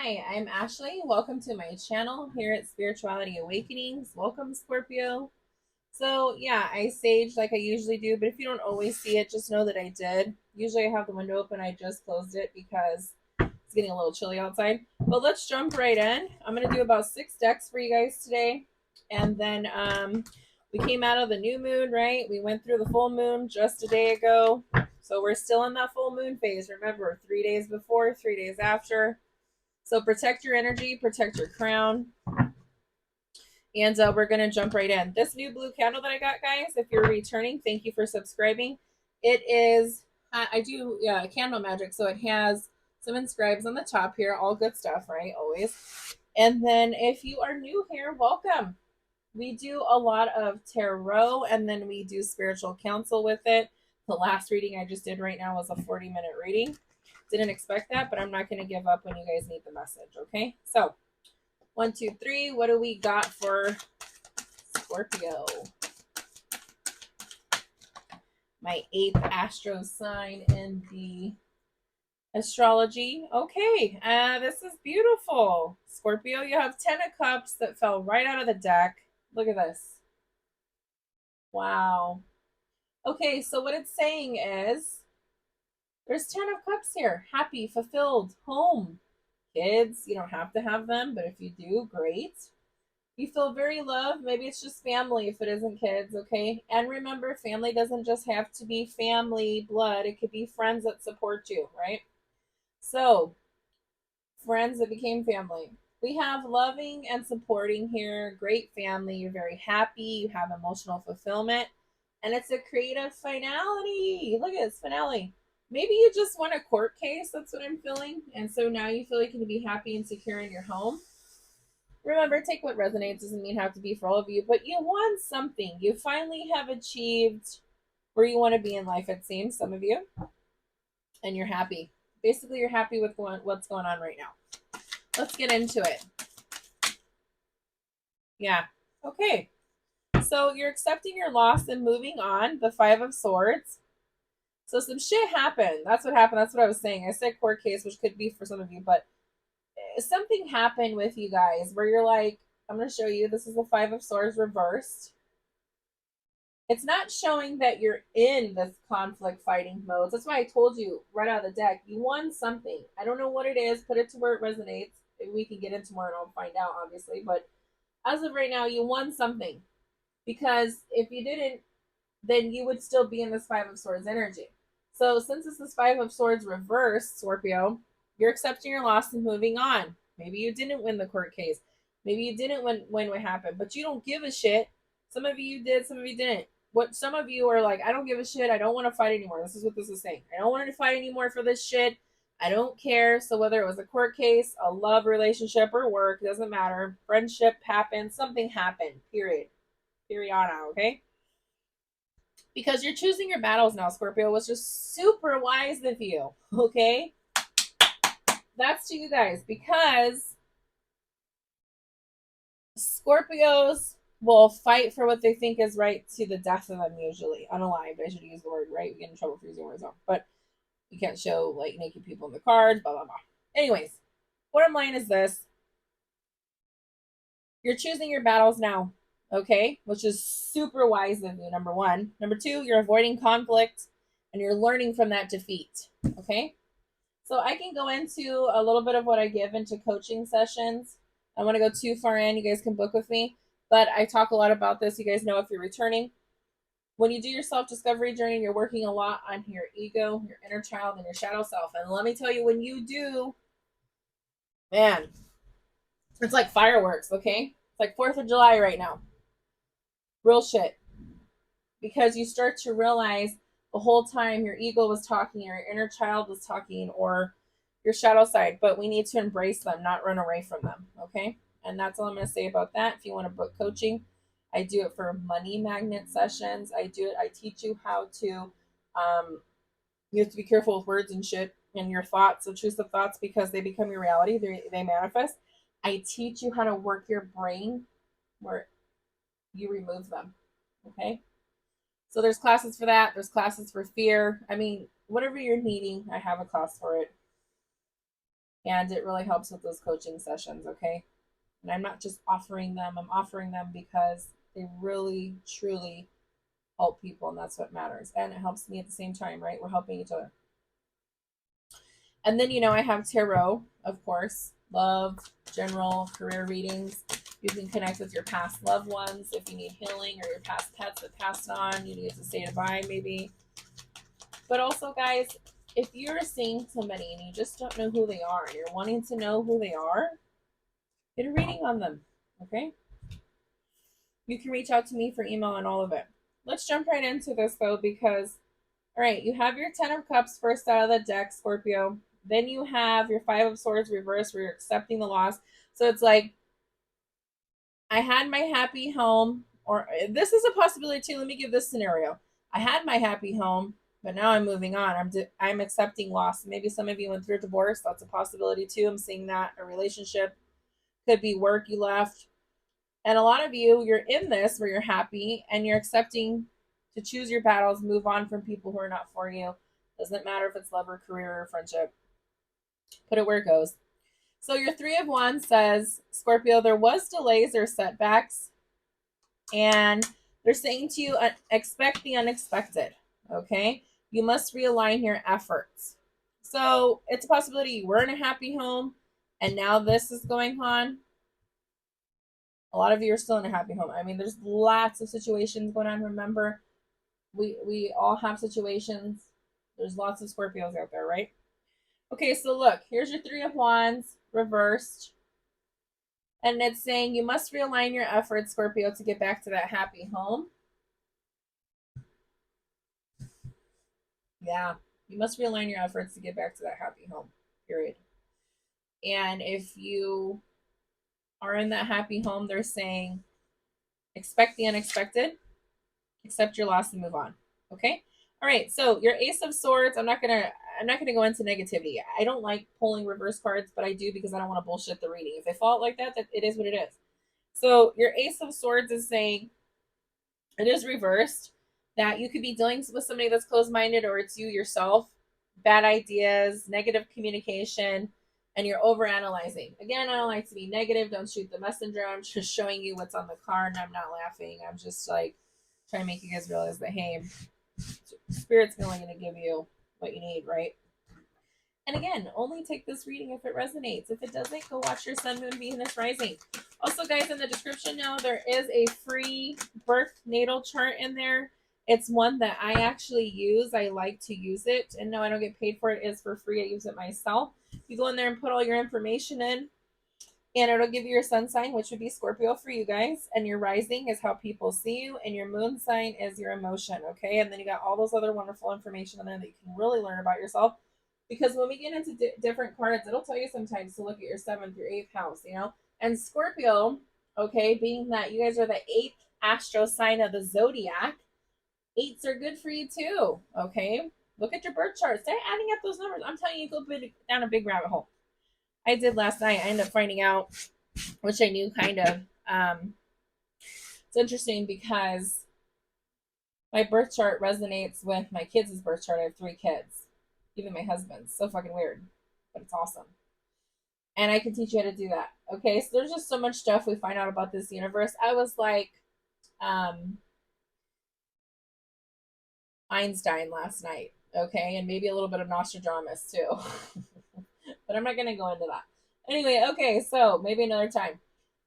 Hi, I'm Ashley. Welcome to my channel here at Spirituality Awakenings. Welcome, Scorpio. So, yeah, I sage like I usually do, but if you don't always see it, just know that I did. Usually I have the window open, I just closed it because it's getting a little chilly outside. But let's jump right in. I'm going to do about 6 decks for you guys today. And then we came out of the new moon, right? We went through the full moon just a day ago. So we're still in that full moon phase. Remember, 3 days before, 3 days after. So protect your energy, protect your crown. And we're going to jump right in. This new blue candle that I got, guys, if you're returning, thank you for subscribing. It is, I do candle magic, so it has some inscribes on the top here. All good stuff, right? Always. And then if you are new here, welcome. We do a lot of tarot, and then we do spiritual counsel with it. The last reading I just did right now was a 40-minute reading. Didn't expect that, but I'm not going to give up when you guys need the message, okay? So, 1, 2, 3. What do we got for Scorpio? My 8th astro sign in the astrology. Okay, this is beautiful. Scorpio, you have 10 of cups that fell right out of the deck. Look at this. Wow. Okay, so what it's saying is there's 10 of cups here. Happy, fulfilled, home. Kids, you don't have to have them, but if you do, great. You feel very loved. Maybe it's just family if it isn't kids, okay? And remember, family doesn't just have to be family blood, it could be friends that support you, right? So, friends that became family. We have loving and supporting here, great family. You're very happy, you have emotional fulfillment, and it's a creative finality. Look at this finale. Maybe you just won a court case, that's what I'm feeling. And so now you feel like you can be happy and secure in your home. Remember, take what resonates. Doesn't mean have to be for all of you, but you won something. You finally have achieved where you want to be in life, it seems, some of you, and you're happy. Basically, you're happy with what's going on right now. Let's get into it. Yeah. Okay. So you're accepting your loss and moving on. The Five of Swords. So some shit happened. That's what happened. That's what I was saying. I said court case, which could be for some of you, but something happened with you guys where you're like, I'm going to show you. This is the Five of Swords reversed. It's not showing that you're in this conflict fighting mode. That's why I told you right out of the deck, you won something. I don't know what it is. Put it to where it resonates. Maybe we can get into more and I'll find out, obviously. But as of right now, you won something. Because if you didn't, then you would still be in this Five of Swords energy. So since this is Five of Swords reversed, Scorpio, you're accepting your loss and moving on. Maybe you didn't win the court case. Maybe you didn't win what happened, but you don't give a shit. Some of you did, some of you didn't. What some of you are like, I don't give a shit. I don't want to fight anymore. This is what this is saying. I don't want to fight anymore for this shit. I don't care. So whether it was a court case, a love relationship, or work, doesn't matter. Friendship happened. Something happened. Period. Period. Okay? Because you're choosing your battles now, Scorpio, was just super wise of you. Okay? That's to you guys. Because Scorpios will fight for what they think is right to the death of them, usually. Unalived, I should use the word, right? We get in trouble for using words wrong. But you can't show like naked people in the cards, blah, blah, blah. Anyways, what I'm laying is this. You're choosing your battles now, okay? Which is super wise of you, number one. Number two, you're avoiding conflict and you're learning from that defeat, okay? So I can go into a little bit of what I give into coaching sessions. I want to go too far in. You guys can book with me. But I talk a lot about this. You guys know if you're returning. When you do your self-discovery journey, you're working a lot on your ego, your inner child, and your shadow self. And let me tell you, when you do, man, it's like fireworks, okay? It's like 4th of July right now. Real shit. Because you start to realize the whole time your ego was talking, your inner child was talking, or your shadow side, but we need to embrace them, not run away from them, okay? And that's all I'm going to say about that. If you want to book coaching, I do it for money magnet sessions. I teach you how to, you have to be careful with words and shit and your thoughts, intrusive thoughts, because they become your reality. They manifest. I teach you how to work your brain where you remove them, okay? So there's classes for that. There's classes for fear. I mean, whatever you're needing, I have a class for it. And it really helps with those coaching sessions, okay? And I'm not just offering them, I'm offering them because they really, truly help people, and that's what matters. And it helps me at the same time, right? We're helping each other. And then, I have tarot, of course, love, general, career readings. You can connect with your past loved ones if you need healing, or your past pets that passed on. You need to say goodbye, maybe. But also, guys, if you're seeing somebody and you just don't know who they are and you're wanting to know who they are, get a reading on them, okay? You can reach out to me for email on all of it. Let's jump right into this, though, because, all right, you have your Ten of Cups first out of the deck, Scorpio. Then you have your Five of Swords reversed where you're accepting the loss. So it's like, I had my happy home, or this is a possibility too. Let me give this scenario. I had my happy home, but now I'm moving on. I'm accepting loss. Maybe some of you went through a divorce. That's a possibility too. I'm seeing that. A relationship, could be work you left. And a lot of you, you're in this where you're happy and you're accepting to choose your battles, move on from people who are not for you. Doesn't matter if it's love or career or friendship. Put it where it goes. So your Three of Wands says, Scorpio, there was delays or setbacks, and they're saying to you, expect the unexpected. Okay, you must realign your efforts. So it's a possibility you were in a happy home, and now this is going on. A lot of you are still in a happy home. I mean, there's lots of situations going on. Remember, we all have situations. There's lots of Scorpios out there, right? Okay, so look, here's your Three of Wands reversed. And it's saying you must realign your efforts, Scorpio, to get back to that happy home. Yeah, you must realign your efforts to get back to that happy home, period. And if you are in that happy home, they're saying expect the unexpected, accept your loss, and move on. Okay? All right, so your Ace of Swords, I'm not gonna go into negativity. I don't like pulling reverse cards, but I do because I don't want to bullshit the reading. If they fall out like that, it is what it is. So your Ace of Swords is saying it is reversed, that you could be dealing with somebody that's closed-minded, or it's you yourself. Bad ideas, negative communication, and you're over analyzing. Again, I don't like to be negative. Don't shoot the messenger. I'm just showing you what's on the card, and I'm not laughing. I'm just like trying to make you guys realize that, hey, Spirit's only going to give you what you need, right? And again, only take this reading if it resonates. If it doesn't, go watch your Sun, Moon, Venus rising. Also, guys, in the description now, there is a free birth natal chart in there. It's one that I actually use. I like to use it. And no, I don't get paid for it. It's for free. I use it myself. You go in there and put all your information in, and it'll give you your sun sign, which would be Scorpio for you guys. And your rising is how people see you. And your moon sign is your emotion, okay? And then you got all those other wonderful information in there that you can really learn about yourself. Because when we get into different cards, it'll tell you sometimes to look at your seventh, your eighth house, And Scorpio, okay, being that you guys are the eighth astro sign of the zodiac, eights are good for you too, okay? Look at your birth chart. Start adding up those numbers. I'm telling you, go down a big rabbit hole. I did last night. I ended up finding out, which I knew kind of. It's interesting because my birth chart resonates with my kids' birth chart. I have 3 kids, even my husband's. So fucking weird, but it's awesome. And I can teach you how to do that. Okay, so there's just so much stuff we find out about this universe. I was like Einstein last night, okay, and maybe a little bit of Nostradamus too. But I'm not gonna go into that. Anyway, okay, so maybe another time.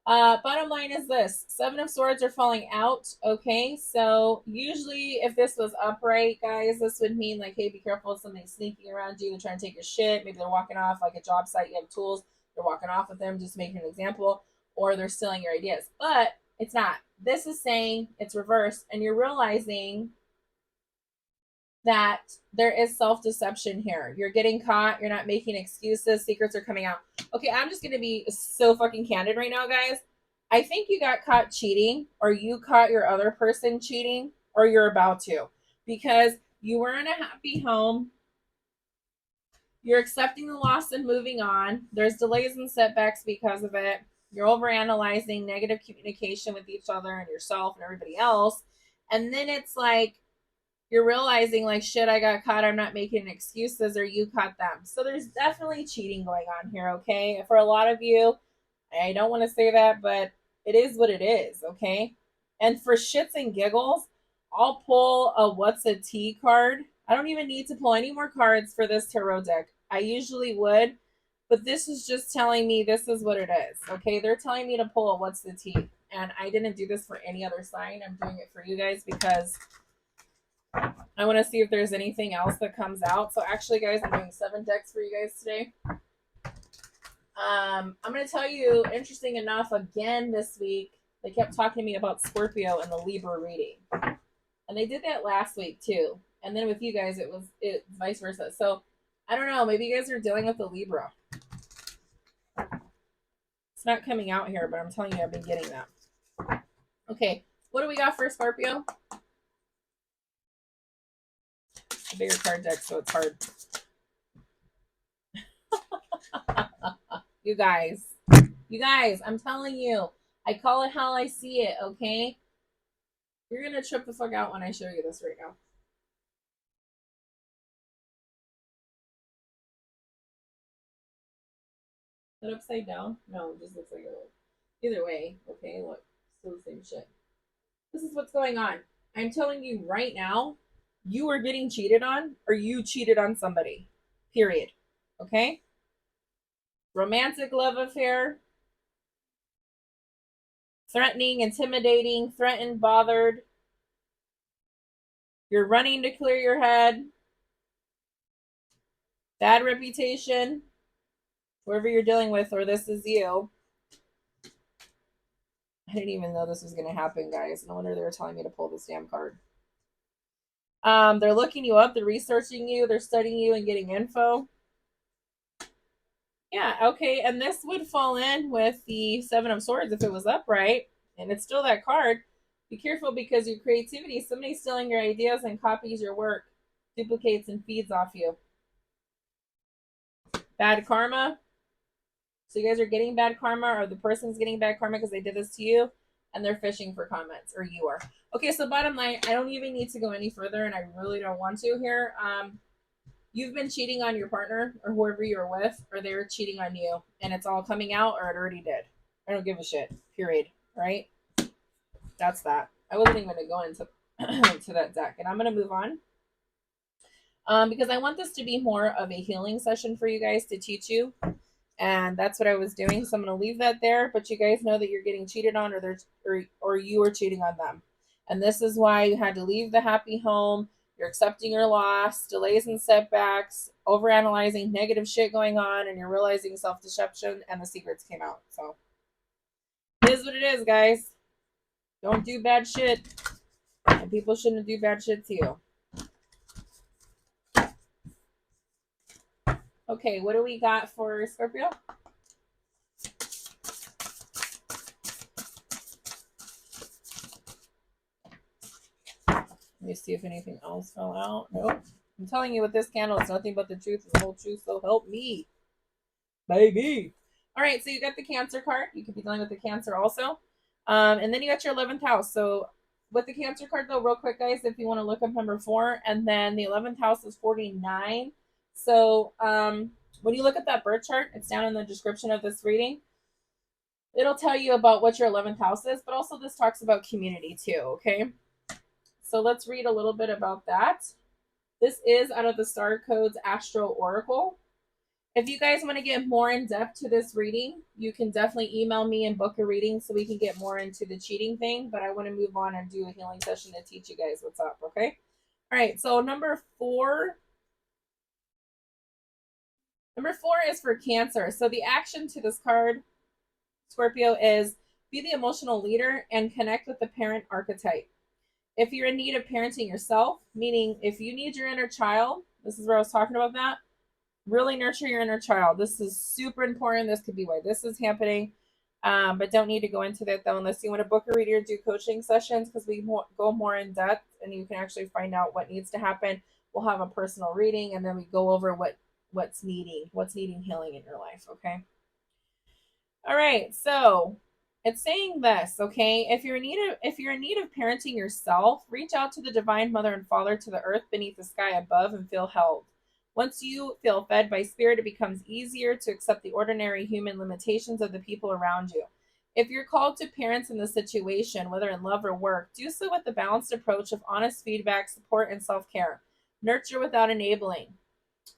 Bottom line is this: Seven of Swords are falling out. Okay, so usually if this was upright, guys, this would mean like, hey, be careful of something sneaking around you. They're trying to take your shit. Maybe they're walking off, like a job site. You have tools. They're walking off with them. Just making an example, or they're stealing your ideas. But it's not. This is saying it's reversed, and you're realizing that there is self-deception here. You're getting caught. You're not making excuses. Secrets are coming out. Okay, I'm just going to be so fucking candid right now, guys. I think you got caught cheating, or you caught your other person cheating, or you're about to, because you were in a happy home. You're accepting the loss and moving on. There's delays and setbacks because of it. You're overanalyzing negative communication with each other and yourself and everybody else. And then it's like, you're realizing like, shit, I got caught, I'm not making excuses, or you caught them. So there's definitely cheating going on here, okay? For a lot of you, I don't want to say that, but it is what it is, okay? And for shits and giggles, I'll pull a what's a tea card. I don't even need to pull any more cards for this tarot deck. I usually would, but this is just telling me this is what it is, okay? They're telling me to pull a what's the tea. And I didn't do this for any other sign. I'm doing it for you guys because I want to see if there's anything else that comes out. So actually, guys, I'm doing 7 decks for you guys today. I'm going to tell you, interesting enough, again this week, they kept talking to me about Scorpio and the Libra reading. And they did that last week too. And then with you guys, it was vice versa. So I don't know. Maybe you guys are dealing with the Libra. It's not coming out here, but I'm telling you, I've been getting that. Okay. What do we got for Scorpio? A bigger card deck, so it's hard. You guys, I'm telling you, I call it how I see it, okay? You're gonna trip the fuck out when I show you this right now. Is that upside down? No, it just looks like a. Either way, okay, look, still the same shit. This is what's going on. I'm telling you right now, you are getting cheated on, or you cheated on somebody. Period. Okay? Romantic love affair, threatening, intimidating, threatened, bothered. You're running to clear your head. Bad reputation. Whoever you're dealing with, or this is you. I didn't even know this was going to happen, guys. No wonder they were telling me to pull this damn card. They're looking you up. They're researching you. They're studying you and getting info. Yeah, okay. And this would fall in with the Seven of Swords if it was upright. And it's still that card. Be careful because your creativity, somebody's stealing your ideas and copies your work, duplicates and feeds off you. Bad karma. So you guys are getting bad karma, or the person's getting bad karma because they did this to you, and they're fishing for comments, or you are. Okay, so bottom line, I don't even need to go any further, and I really don't want to here. You've been cheating on your partner or whoever you're with, or they're cheating on you, and it's all coming out, or it already did. I don't give a shit. Period. Right? That's that. I wasn't even going to go into to that deck, and I'm going to move on. Because I want this to be more of a healing session for you guys to teach you, and that's what I was doing. So I'm going to leave that there. But you guys know that you're getting cheated on, or you are cheating on them, and this is why you had to leave the happy home. You're accepting your loss, delays and setbacks, overanalyzing negative shit going on, and you're realizing self-deception, and the secrets came out. So it is what it is, guys. Don't do bad shit, and people shouldn't do bad shit to you. Okay, what do we got for Scorpio? Let me see if anything else fell out. Nope. I'm telling you, with this candle, it's nothing but the truth, the whole truth, so help me. Baby. All right, so you got the Cancer card. You could be dealing with the Cancer also. And then you got your 11th house. So with the Cancer card, though, real quick, guys, if you want to look up number 4, and then the 11th house is 49. So when you look at that birth chart, it's down in the description of this reading. It'll tell you about what your 11th house is, but also this talks about community too, okay? So let's read a little bit about that. This is out of the Star Codes Astro Oracle. If you guys want to get more in depth to this reading, you can definitely email me and book a reading so we can get more into the cheating thing. But I want to move on and do a healing session to teach you guys what's up, okay? All right, so number 4 is for Cancer. So the action to this card, Scorpio, is be the emotional leader and connect with the parent archetype. If you're in need of parenting yourself, meaning if you need your inner child, this is where I was talking about that, really nurture your inner child. This is super important. This could be why this is happening. But don't need to go into that, though, unless you want to book a reader or do coaching sessions, because we go more in depth and you can actually find out what needs to happen. We'll have a personal reading, and then we go over what's needing healing in your life, okay? All right, so It's saying this, okay? If you're in need of parenting yourself, reach out to the divine mother and father to the earth beneath the sky above and feel held. Once you feel fed by spirit, it becomes easier to accept the ordinary human limitations of the people around you. If you're called to parents in this situation, whether in love or work, do so with the balanced approach of honest feedback, support, and self-care. Nurture without enabling.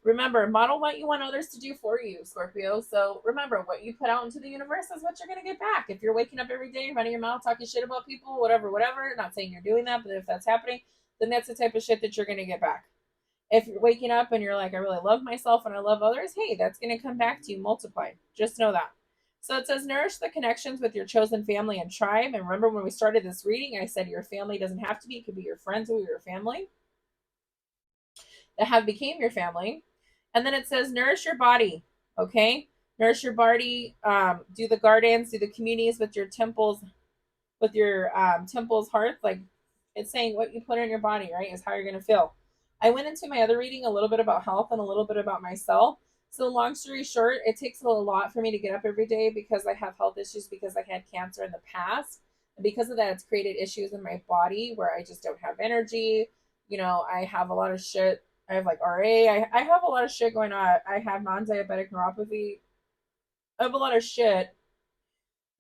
Remember, model what you want others to do for you, Scorpio. So remember, what you put out into the universe is what you're going to get back. If you're waking up every day, running your mouth, talking shit about people, whatever, not saying you're doing that, but if that's happening, then that's the type of shit that you're going to get back. If you're waking up and you're like, I really love myself and I love others, hey, that's going to come back to you multiplied. Just know that. So it says, nourish the connections with your chosen family and tribe. And remember, when we started this reading, I said your family doesn't have to be, it could be your friends or your family that have became your family. And then it says, nourish your body. Okay. Nourish your body. Do the gardens, do the communities with your temples, with your temples hearth. Like it's saying what you put in your body, right, is how you're going to feel. I went into my other reading a little bit about health and a little bit about myself. So long story short, it takes a lot for me to get up every day because I have health issues because I had cancer in the past. And because of that, it's created issues in my body where I just don't have energy. I have a lot of shit. I have like RA. I have a lot of shit going on. I have non-diabetic neuropathy. I have a lot of shit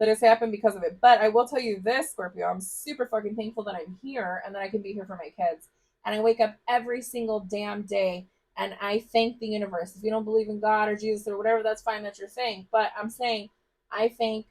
that has happened because of it. But I will tell you this, Scorpio, I'm super fucking thankful that I'm here and that I can be here for my kids. And I wake up every single damn day and I thank the universe. If you don't believe in God or Jesus or whatever, that's fine, that's your thing. But I'm saying I thank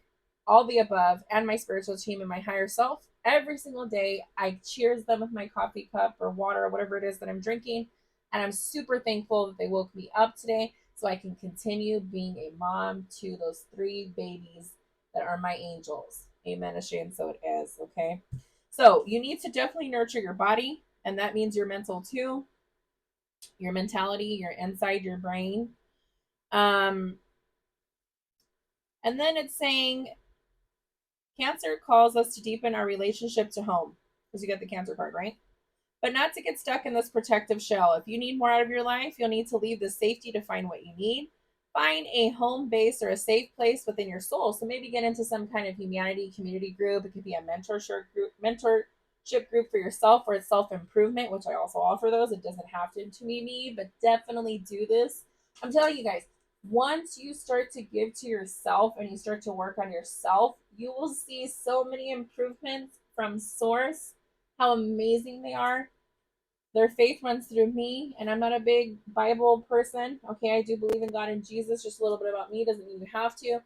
all the above and my spiritual team and my higher self every single day. I cheers them with my coffee cup or water or whatever it is that I'm drinking. And I'm super thankful that they woke me up today so I can continue being a mom to those 3 babies that are my angels. Amen, Ashay, and so it is. Okay. So you need to definitely nurture your body, and that means your mental too, your mentality, your inside, your brain. Um, and then it's saying Cancer calls us to deepen our relationship to home. Because you got the Cancer card, right? But not to get stuck in this protective shell. If you need more out of your life, you'll need to leave the safety to find what you need. Find a home base or a safe place within your soul. So maybe get into some kind of humanity community group. It could be a mentorship group for yourself, or it's self-improvement, which I also offer those. It doesn't have to be me, but definitely do this. I'm telling you guys, once you start to give to yourself and you start to work on yourself, you will see so many improvements from source, how amazing they are. Their faith runs through me, and I'm not a big Bible person. Okay, I do believe in God and Jesus. Just a little bit about me doesn't mean you have to.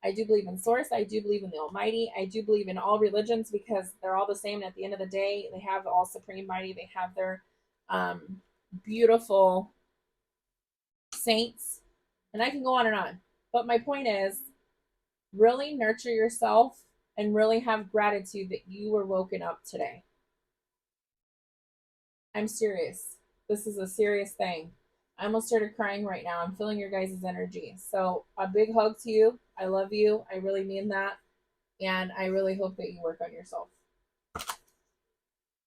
I do believe in Source. I do believe in the Almighty. I do believe in all religions because they're all the same. And at the end of the day, they have all Supreme Mighty. They have their beautiful saints, and I can go on and on. But my point is, really nurture yourself and really have gratitude that you were woken up today. I'm serious. This is a serious thing. I almost started crying right now. I'm feeling your guys' energy. So, a big hug to you. I love you. I really mean that. And I really hope that you work on yourself.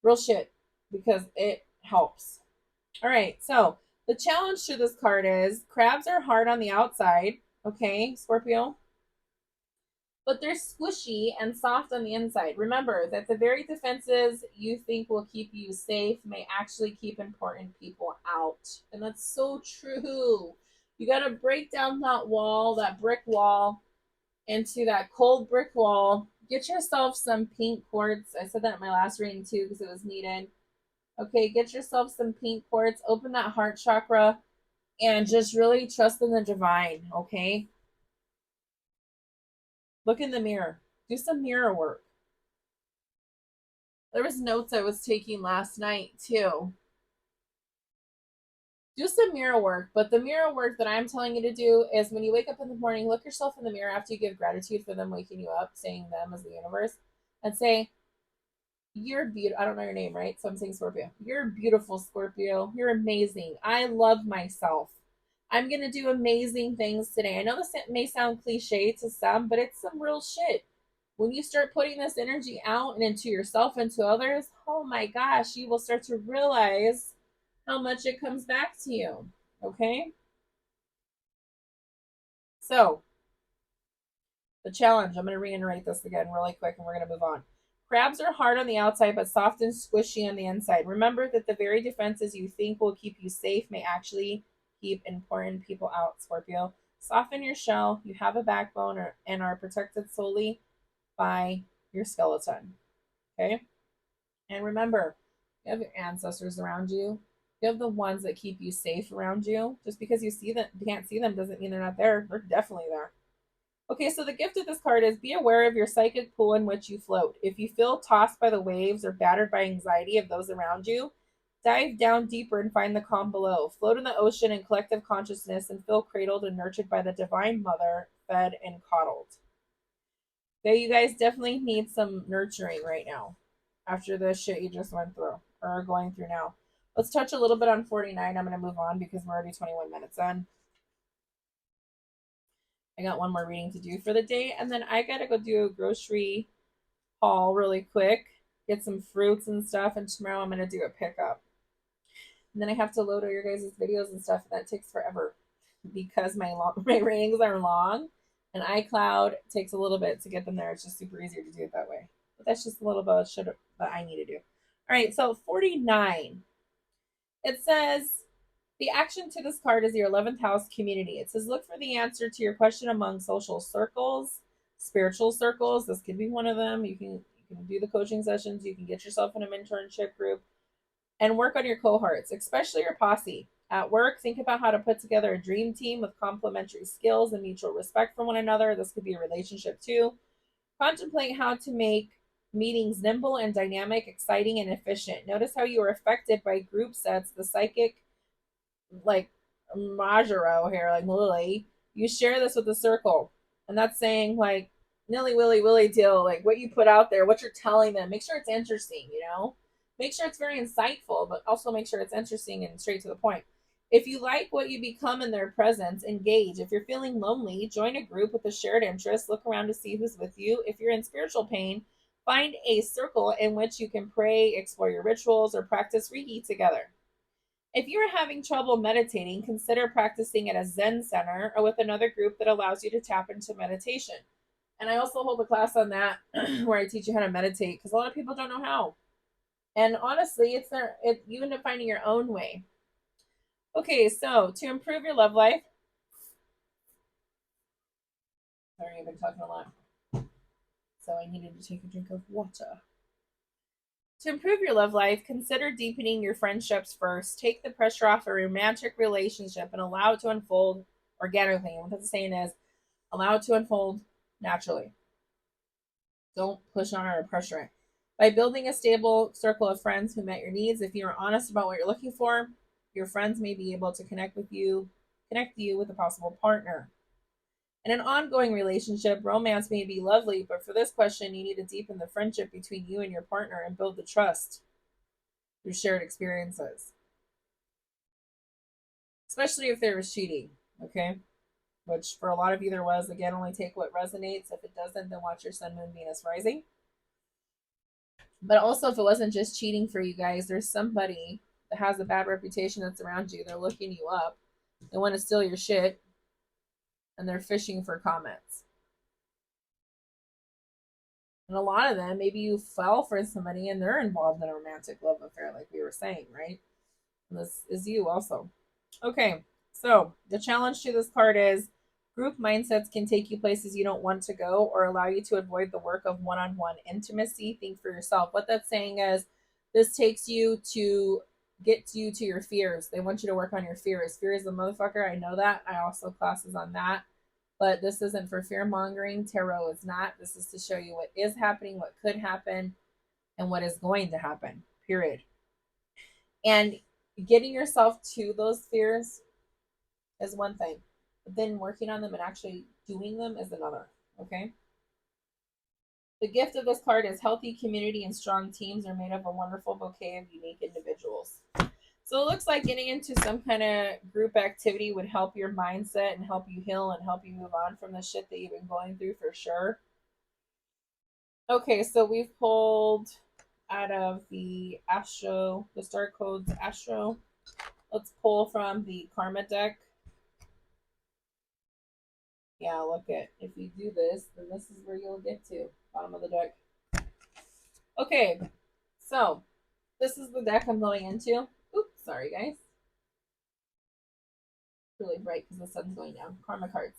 Real shit. Because it helps. All right. So, the challenge to this card is crabs are hard on the outside. Okay, Scorpio? But they're squishy and soft on the inside. Remember that the very defenses you think will keep you safe may actually keep important people out. And that's so true. You got to break down that wall, that brick wall, into that cold brick wall. Get yourself some pink quartz. I said that at my last reading too because it was needed. Okay, get yourself some pink quartz. Open that heart chakra and just really trust in the divine. Okay, look in the mirror. Do some mirror work. There was notes I was taking last night too. Do some mirror work, but the mirror work that I'm telling you to do is when you wake up in the morning, look yourself in the mirror after you give gratitude for them waking you up, saying them as the universe, and say, you're beautiful. I don't know your name, right? So I'm saying Scorpio. You're beautiful, Scorpio. You're amazing. I love myself. I'm going to do amazing things today. I know this may sound cliche to some, but it's some real shit. When you start putting this energy out and into yourself and to others, oh my gosh, you will start to realize how much it comes back to you. Okay? So, The challenge, I'm going to reiterate this again really quick and we're going to move on. Crabs are hard on the outside but soft and squishy on the inside. Remember that the very defenses you think will keep you safe may actually keep important people out, Scorpio. Soften your shell. You have a backbone and are protected solely by your skeleton. Okay? And remember, you have your ancestors around you. You have the ones that keep you safe around you. Just because you see them, you can't see them doesn't mean they're not there. They're definitely there. Okay, so the gift of this card is be aware of your psychic pool in which you float. If you feel tossed by the waves or battered by anxiety of those around you, dive down deeper and find the calm below. Float in the ocean in collective consciousness and feel cradled and nurtured by the Divine Mother, fed and coddled. Okay, you guys definitely need some nurturing right now after the shit you just went through or are going through now. Let's touch a little bit on 49. I'm going to move on because we're already 21 minutes in. I got one more reading to do for the day, and then I gotta go do a grocery haul really quick, get some fruits and stuff, and tomorrow I'm gonna do a pickup. And then I have to load all your guys' videos and stuff, and that takes forever because my ratings are long, and iCloud takes a little bit to get them there. It's just super easier to do it that way. But that's just a little bit of shit that I need to do. All right, so 49. It says the action to this card is your 11th house community. It says look for the answer to your question among social circles, spiritual circles. This could be one of them. You can do the coaching sessions. You can get yourself in a mentorship group and work on your cohorts, especially your posse. At work, think about how to put together a dream team with complementary skills and mutual respect for one another. This could be a relationship too. Contemplate how to make meetings nimble and dynamic, exciting, and efficient. Notice how you are affected by group sets, the psychic like Majuro here, like Lily, you share this with the circle. And that's saying like nilly willy willy deal, like what you put out there, what you're telling them. Make sure it's interesting, you know? Make sure it's very insightful, but also make sure it's interesting and straight to the point. If you like what you become in their presence, engage. If you're feeling lonely, join a group with a shared interest. Look around to see who's with you. If you're in spiritual pain, find a circle in which you can pray, explore your rituals, or practice Reiki together. If you are having trouble meditating, consider practicing at a Zen center or with another group that allows you to tap into meditation. And I also hold a class on that where I teach you how to meditate because a lot of people don't know how. And honestly, you end up finding your own way. Okay, so to improve your love life, sorry, I've been talking a lot. So I needed to take a drink of water. To improve your love life, consider deepening your friendships first. Take the pressure off a romantic relationship and allow it to unfold organically. And what that's saying is allow it to unfold naturally. Don't push on it or pressure it. By building a stable circle of friends who met your needs, if you are honest about what you're looking for, your friends may be able to connect you with a possible partner. In an ongoing relationship, romance may be lovely, but for this question, you need to deepen the friendship between you and your partner and build the trust through shared experiences. Especially if there was cheating, okay? Which for a lot of you there was. Again, only take what resonates. If it doesn't, then watch your Sun, Moon, Venus rising. But also, if it wasn't just cheating for you guys, there's somebody that has a bad reputation that's around you. They're looking you up. They want to steal your shit. And they're fishing for comments. And a lot of them, maybe you fell for somebody and they're involved in a romantic love affair, like we were saying, right? And this is you also. Okay, so the challenge to this card is group mindsets can take you places you don't want to go or allow you to avoid the work of one on one intimacy. Think for yourself. What that's saying is this takes you to get you to your fears. They want you to work on your fears. Fear is a motherfucker. I know that. I also classes on that. But this isn't for fear mongering. Tarot is not. This is to show you what is happening, what could happen, and what is going to happen. Period. And getting yourself to those fears is one thing, but then working on them and actually doing them is another. Okay. The gift of this card is healthy community and strong teams are made of a wonderful bouquet of unique individuals. So it looks like getting into some kind of group activity would help your mindset and help you heal and help you move on from the shit that you've been going through for sure. Okay, so we've pulled out of the Astro, the Star Codes Astro. Let's pull from the Karma deck. Yeah, look at, if you do this, then this is where you'll get to. Bottom of the deck. Okay, so this is the deck I'm going into. Oops, sorry guys. Really bright because the sun's going down. Karma cards.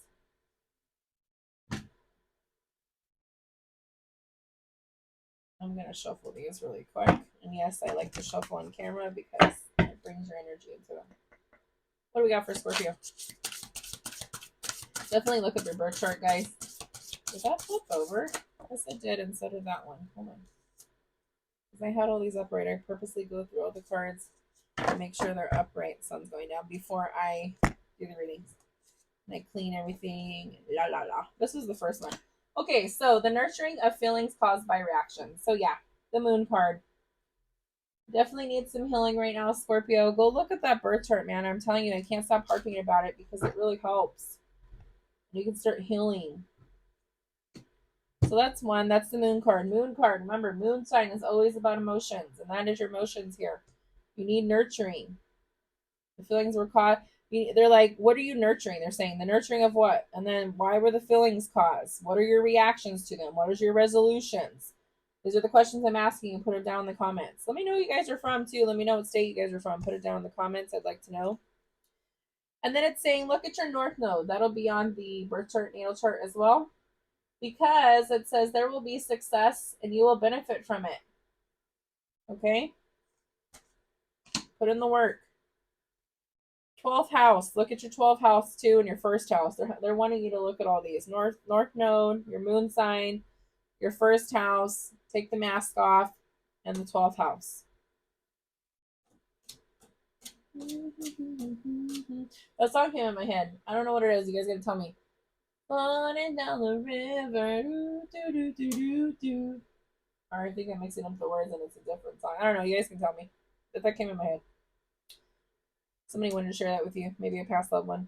I'm going to shuffle these really quick. And yes, I like to shuffle on camera because it brings your energy into it. What do we got for Scorpio? Definitely look up your birth chart, guys. Did that flip over? Yes, it did, and so did that one. Hold on. Because I had all these upright. I purposely go through all the cards to make sure they're upright. Sun's going down before I do the readings. And I clean everything. La la la. This is the first one. Okay, so the nurturing of feelings caused by reactions. So yeah, the moon card. Definitely needs some healing right now, Scorpio. Go look at that birth chart, man. I'm telling you, I can't stop harping about it because it really helps. You can start healing. So that's one. That's the moon card. Moon card. Remember, moon sign is always about emotions, and that is your emotions here. You need nurturing. The feelings were caught. They're like, what are you nurturing? They're saying the nurturing of what? And then why were the feelings caused? What are your reactions to them? What is your resolutions? These are the questions I'm asking you. Put it down in the comments. Let me know who you guys are from too. Let me know what state you guys are from. Put it down in the comments. I'd like to know. And then it's saying, look at your north node. That'll be on the birth chart, natal chart as well. Because it says there will be success and you will benefit from it. Okay? Put in the work. 12th house. Look at your 12th house too and your first house. They're wanting you to look at all these. North node, your moon sign, your first house, take the mask off, and the 12th house. That song came in my head. I don't know what it is. You guys gotta tell me. Running down the river. Do, do, do, do, do. Or I think I'm mixing up the words and it's a different song. I don't know. You guys can tell me. But that came in my head. Somebody wanted to share that with you. Maybe a past loved one.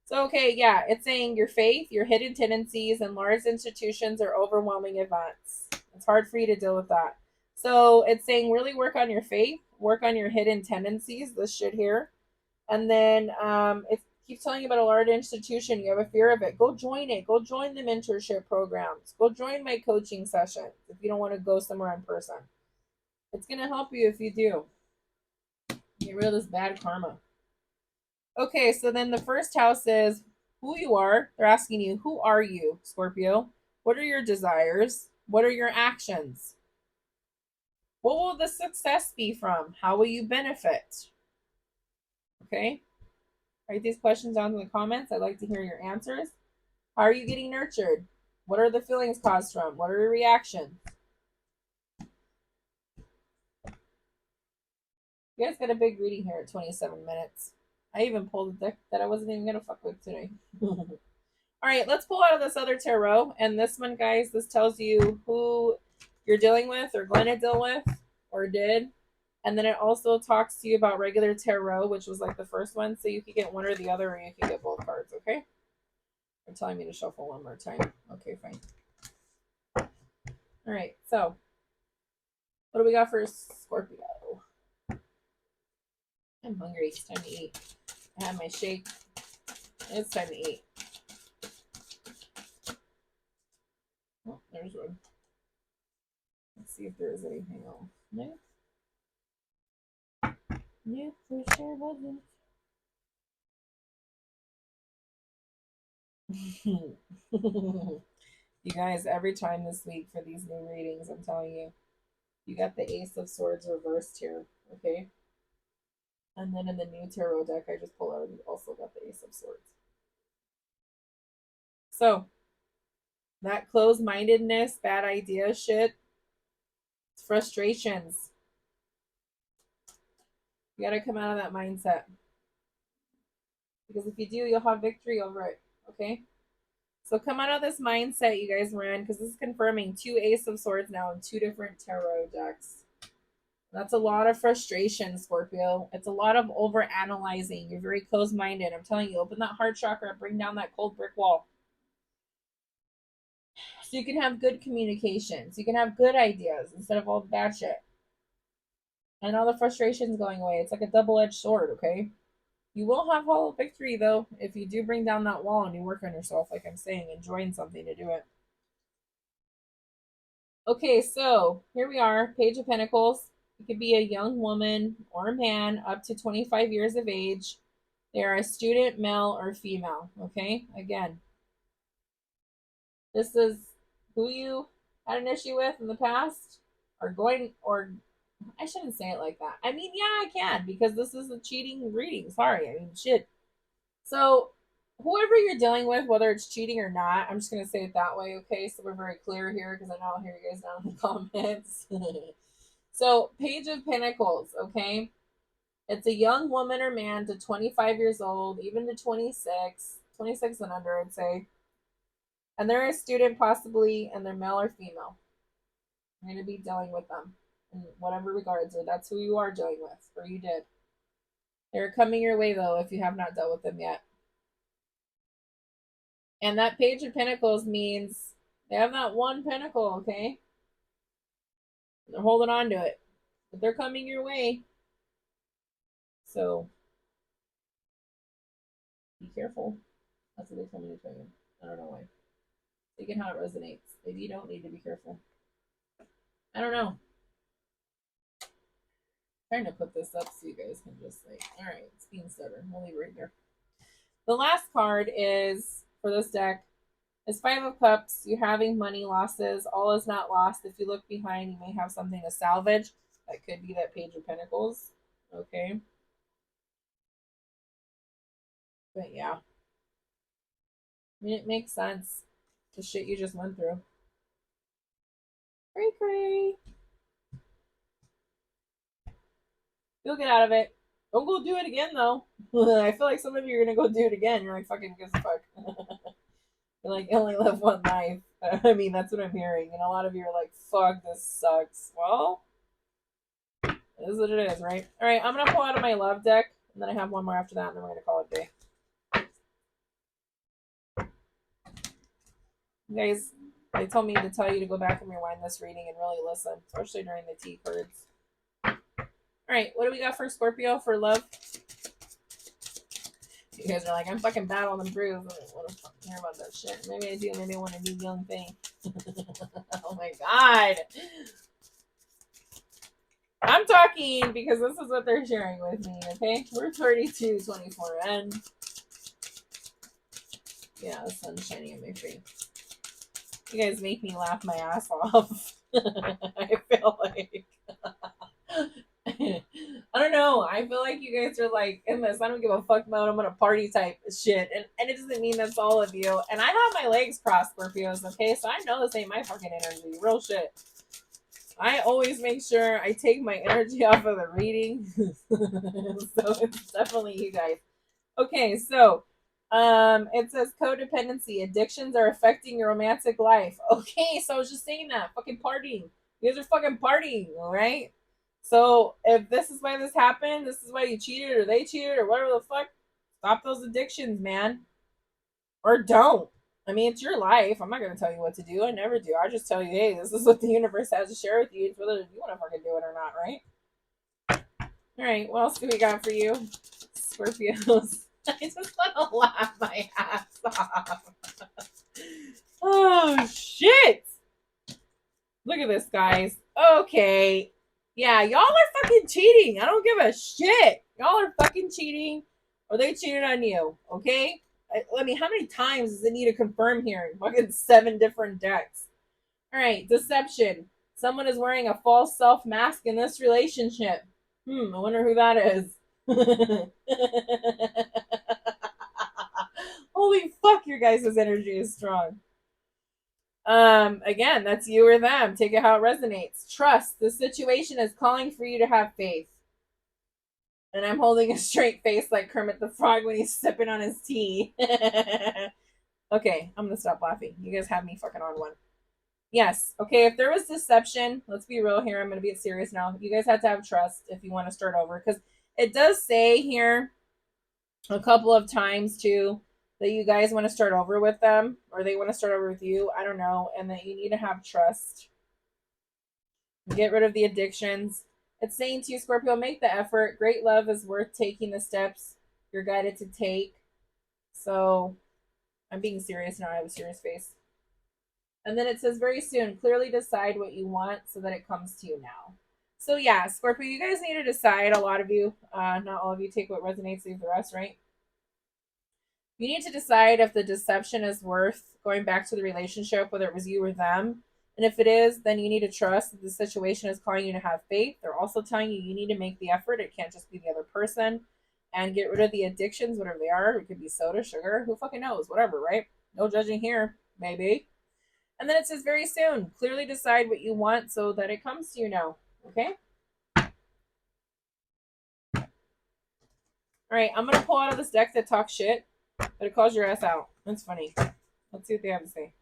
So, okay, yeah, it's saying your faith, your hidden tendencies, and large institutions are overwhelming events. It's hard for you to deal with that. So, it's saying really work on your faith, work on your hidden tendencies, this shit here. And then it keeps telling you about a large institution. You have a fear of it. Go join it. Go join the mentorship programs. Go join my coaching sessions if you don't want to go somewhere in person. It's going to help you if you do. Get rid of this bad karma. Okay, so then the first house is who you are. They're asking you, who are you, Scorpio? What are your desires? What are your actions? What will the success be from? How will you benefit? Okay, write these questions down in the comments. I'd like to hear your answers. How are you getting nurtured? What are the feelings caused from? What are your reactions? You guys got a big reading here at 27 minutes. I even pulled a deck that I wasn't even going to fuck with today. All right, let's pull out of this other tarot. And this one, guys, this tells you who you're dealing with or going to deal with or did. And then it also talks to you about regular tarot, which was like the first one. So you could get one or the other, or you can get both cards, okay? They're telling me to shuffle one more time. Okay, fine. All right, so what do we got for Scorpio? I'm hungry. It's time to eat. I had my shake. It's time to eat. Oh, there's one. Let's see if there is anything else. No? No, for sure wasn't. You guys, every time this week for these new readings, I'm telling you, you got the Ace of Swords reversed here, okay? And then in the new tarot deck I just pulled out, you also got the Ace of Swords. So, that closed-mindedness, bad idea shit, frustrations. You gotta come out of that mindset. Because if you do, you'll have victory over it, okay? So come out of this mindset you guys were in, because this is confirming 2 Ace of Swords now in 2 different tarot decks. That's a lot of frustration, Scorpio. It's a lot of over analyzing. You're very closed minded. I'm telling you, open that heart chakra, bring down that cold brick wall. So you can have good communication. So you can have good ideas instead of all the bad shit. And all the frustrations going away. It's like a double edged sword, okay? You will have hollow victory though if you do bring down that wall and you work on yourself, like I'm saying, and join something to do it. Okay, so here we are, Page of Pentacles. It could be a young woman or a man up to 25 years of age. They are a student, male or female. Okay, again, this is who you had an issue with in the past, or going, or I shouldn't say it like that. I mean, yeah, I can because this is a cheating reading. Sorry, I mean, shit. So, whoever you're dealing with, whether it's cheating or not, I'm just gonna say it that way, okay? So we're very clear here because I know I'll hear you guys down in the comments. So, Page of Pentacles, okay? It's a young woman or man to 25 years old, even to 26, 26 and under, I'd say. And they're a student, possibly, and they're male or female. You're going to be dealing with them in whatever regards, or that's who you are dealing with, or you did. They're coming your way, though, if you have not dealt with them yet. And that Page of Pentacles means they have that one pentacle, okay? They're holding on to it, but they're coming your way. So be careful. That's what they told me to tell you. I don't know why. Take it how it resonates. Maybe you don't need to be careful. I don't know. I'm trying to put this up so you guys can just like, all right, it's being stubborn. We'll leave it right there. The last card is for this deck is Five of Cups. You're having money losses. All is not lost. If you look behind, you may have something to salvage. That could be that Page of Pentacles. Okay. But yeah. I mean, it makes sense. The shit you just went through. Cray cray. You'll get out of it. Don't go do it again, though. I feel like some of you are going to go do it again. You're like, fucking gives a fuck. You're like, you only live one life. I mean, that's what I'm hearing. And a lot of you are like, fuck, this sucks. Well, it is what it is, right? All right, I'm going to pull out of my love deck. And then I have one more after that. And then we're going to call it a day. You guys, they told me to tell you to go back and rewind this reading and really listen, especially during the T cards. All right, what do we got for Scorpio for love? You guys are like, I'm fucking battling and bruised. I don't want to fucking hear about that shit. Maybe I do. Maybe I want a new young thing. Oh my god. I'm talking because this is what they're sharing with me, okay? We're 3224 and yeah, the sun's shining in my face. You guys make me laugh my ass off. I feel like I don't know. I feel like you guys are like in this I don't give a fuck mode. I'm gonna party type shit. And it doesn't mean that's all of you. And I have my legs crossed, Scorpios, okay? So I know this ain't my fucking energy. Real shit. I always make sure I take my energy off of the reading. So it's definitely you guys. Okay, so it says codependency. Addictions are affecting your romantic life. Okay, so I was just saying that. Fucking partying. You guys are fucking partying, alright? So if this is why this happened, this is why you cheated or they cheated or whatever the fuck, stop those addictions, man. Or don't. I mean, it's your life. I'm not going to tell you what to do. I never do. I just tell you, hey, this is what the universe has to share with you. It's whether you want to fucking do it or not, right? All right, what else do we got for you, Scorpios? I just want to laugh my ass off. Oh, shit. Look at this, guys. Okay. Yeah, y'all are fucking cheating. I don't give a shit. Y'all are fucking cheating or they cheated on you, okay? I mean, how many times does it need to confirm here? Fucking 7 different decks. All right, deception. Someone is wearing a false self mask in this relationship. I wonder who that is. Holy fuck, your guys' energy is strong. Again, that's you or them. Take it how it resonates. Trust. The situation is calling for you to have faith. And I'm holding a straight face like Kermit the Frog when he's sipping on his tea. Okay, I'm gonna stop laughing. You guys have me fucking on one. Yes. Okay, if there was deception, let's be real here. I'm gonna be serious now. You guys have to have trust if you want to start over. Because it does say here a couple of times too that you guys want to start over with them or they want to start over with you. I don't know. And that you need to have trust. Get rid of the addictions. It's saying to you, Scorpio, make the effort. Great love is worth taking the steps You're guided to take. So I'm being serious now. I have a serious face. And then it says very soon, clearly decide what you want so that it comes to you now. So yeah, Scorpio, you guys need to decide. A lot of you, not all of you, take what resonates, leave the rest, right? You need to decide if the deception is worth going back to the relationship, whether it was you or them. And if it is, then you need to trust that the situation is calling you to have faith. They're also telling you you need to make the effort. It can't just be the other person. And get rid of the addictions, whatever they are. It could be soda, sugar, who fucking knows, whatever, right? No judging here, maybe. And then it says very soon, clearly decide what you want so that it comes to you now. Okay? All right, I'm going to pull out of this deck that talks shit, but it calls your ass out. That's funny. Let's see what they have to say.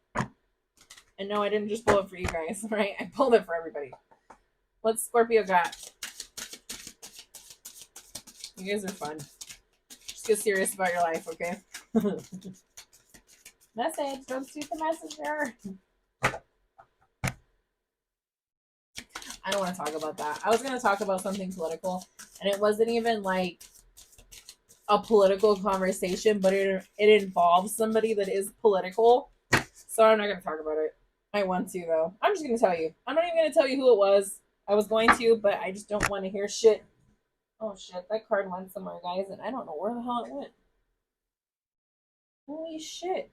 And no, I didn't just pull it for you guys, right? I pulled it for everybody. What's Scorpio got? You guys are fun. Just get serious about your life, okay? Message. Don't shoot the messenger. I don't want to talk about that. I was going to talk about something political, and it wasn't even like a political conversation, but it involves somebody that is political. So I'm not going to talk about it. I want to, though. I'm just going to tell you. I'm not even going to tell you who it was. I was going to, but I just don't want to hear shit. Oh, shit. That card went somewhere, guys, and I don't know where the hell it went. Holy shit.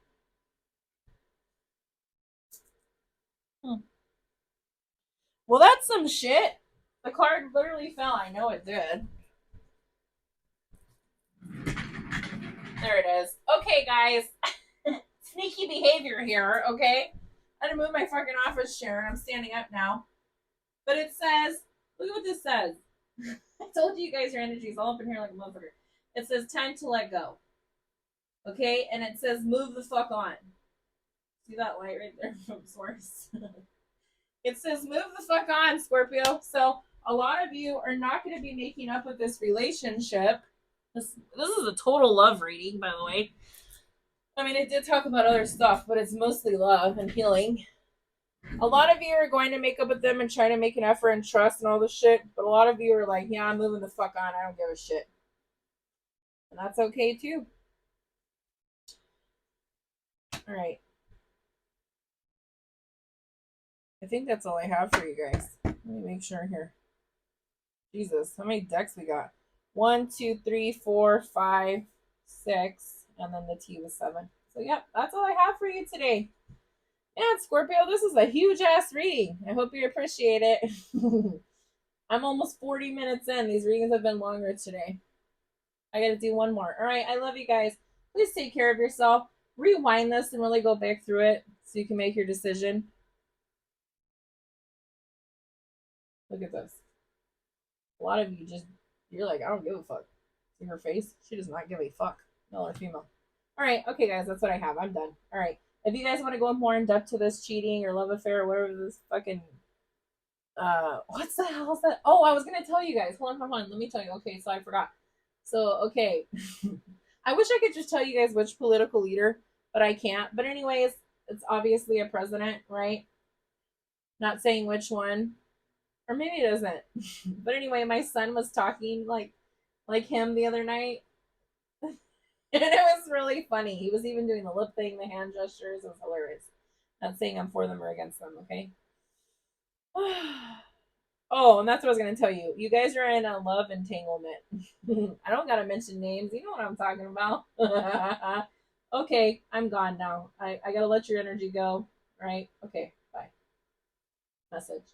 Well, that's some shit. The card literally fell. I know it did. There it is. Okay, guys. Sneaky behavior here, okay? I had to move my fucking office chair, and I'm standing up now. But it says, look at what this says. I told you guys your energy is all up in here like a motherfucker. It says time to let go. Okay? And it says move the fuck on. See that light right there from source? It says move the fuck on, Scorpio. So a lot of you are not going to be making up with this relationship. This is a total love reading, by the way. I mean, it did talk about other stuff, but it's mostly love and healing. A lot of you are going to make up with them and try to make an effort and trust and all this shit, but a lot of you are like, yeah, I'm moving the fuck on. I don't give a shit. And that's okay, too. All right. I think that's all I have for you guys. Let me make sure here. Jesus, how many decks we got? 1, 2, 3, 4, 5, 6, and then the T was 7. So, yeah, that's all I have for you today. Man, Scorpio, this is a huge ass reading. I hope you appreciate it. I'm almost 40 minutes in. These readings have been longer today. I gotta do one more. All right, I love you guys. Please take care of yourself. Rewind this and really go back through it so you can make your decision. Look at this. A lot of you just, you're like, I don't give a fuck. See her face? She does not give a fuck. Male or female. All right, okay, guys, that's what I have. I'm done. All right. If you guys want to go more in depth to this cheating or love affair or whatever this fucking what's the hell is that? Oh, I was gonna tell you guys. Hold on. Let me tell you. Okay, so I forgot. So okay. I wish I could just tell you guys which political leader, but I can't. But anyways, it's obviously a president, right? Not saying which one. Or maybe it isn't. But anyway, my son was talking like him the other night. And it was really funny. He was even doing the lip thing, the hand gestures. It was hilarious. Not saying I'm for them or against them, okay? Oh, and that's what I was going to tell you. You guys are in a love entanglement. I don't got to mention names. You know what I'm talking about. Okay, I'm gone now. I got to let your energy go. Right? Okay, bye. Message.